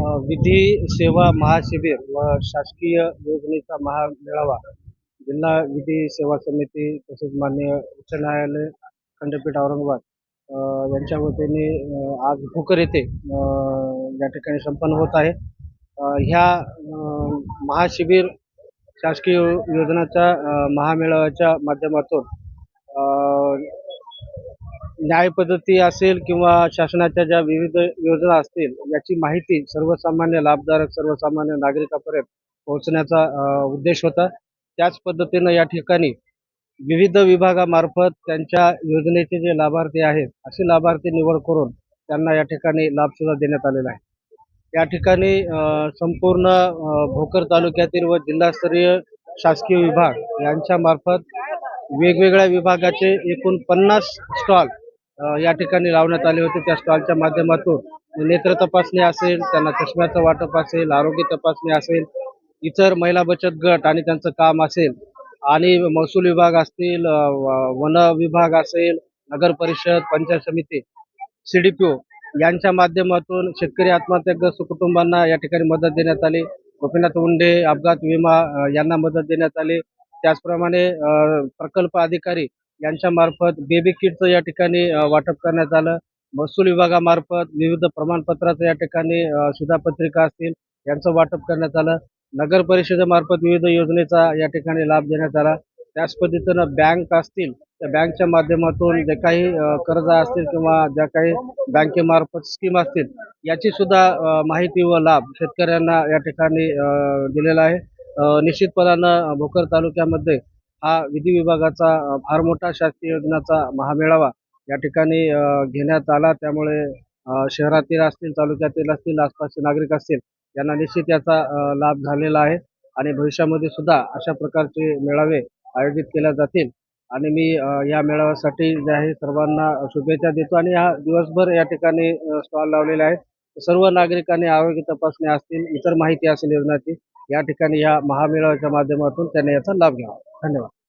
विधी सेवा महाशिबिर व शासकीय योजनेचा महामेळावा जिल्हा विधी सेवा समिती तसेच मान्य उच्च न्यायालय खंडपीठ औरंगाबाद यांच्या वतीने आज भोकर येथे या ठिकाणी संपन्न होत आहे. ह्या महाशिबिर शासकीय योजनाच्या महामेळाव्याच्या माध्यमातून न्यायपद्धती असेल किंवा शासनाच्या ज्या विविध योजना असतील याची माहिती सर्वसामान्य लाभधारक सर्वसामान्य नागरिकांपर्यंत पोहोचण्याचा उद्देश होता. त्याच पद्धतीनं या ठिकाणी विविध विभागामार्फत त्यांच्या योजनेचे जे लाभार्थी आहेत असे लाभार्थी निवड करून त्यांना या ठिकाणी लाभसुद्धा देण्यात आलेला आहे. या ठिकाणी संपूर्ण भोकर तालुक्यातील व जिल्हास्तरीय शासकीय विभाग यांच्यामार्फत वेगवेगळ्या विभागाचे एकूण 50 स्टॉल या ठिकाणी लावण्यात आले होते. त्या स्टॉलच्या माध्यमातून नेत्र तपासणी असेल, त्यांना चष्म्याचं वाटप असेल, आरोग्य तपासणी असेल, इतर महिला बचत गट आणि त्यांचं काम असेल आणि महसूल विभाग असतील, वन विभाग असेल, नगर परिषद, पंचायत समिती, CDPO यांच्या माध्यमातून शेतकरी आत्महत्याग्रस्त कुटुंबांना या ठिकाणी मदत देण्यात आली. गोपीनाथ मुंडे अपघात विमा यांना मदत देण्यात आली. त्याचप्रमाणे प्रकल्प अधिकारी यांच्या मार्फत बेबी किटचं या ठिकाणी वाटप करण्यात आलं. महसूल विभागामार्फत विविध प्रमाणपत्राचं या ठिकाणी शिधापत्रिका असतील यांचं वाटप करण्यात आलं. नगर परिषदेमार्फत विविध योजनेचा या ठिकाणी लाभ देण्यात आला. त्याच पद्धतीनं बँक असतील त्या बँकच्या माध्यमातून जे काही कर्ज असतील किंवा ज्या काही बँकेमार्फत स्कीम असतील याची सुद्धा माहिती व लाभ शेतकऱ्यांना या ठिकाणी दिलेला आहे. निश्चितपणानं भोकर तालुक्यामध्ये हा विधी विभागाचा फार मोठा शासकीय योजनाचा महामेळावा या ठिकाणी घेण्यात आला. त्यामुळे शहरातील असतील, तालुक्यातील असतील, आसपासचे नागरिक असतील यांना निश्चित याचा लाभ झालेला आहे आणि भविष्यामध्ये सुद्धा अशा प्रकारचे मेळावे आयोजित केले जातील आणि मी या मेळाव्यासाठी जे आहे सर्वांना शुभेच्छा देतो आणि हा दिवसभर या ठिकाणी स्टॉल लावलेले आहेत. सर्व नागरिकांनी आरोग्य तपासणी असतील, इतर माहिती असेल योजनाची या ठिकाणी या महामेळाव्याच्या माध्यमातून त्यांनी याचा लाभ घ्यावा. धन्यवाद.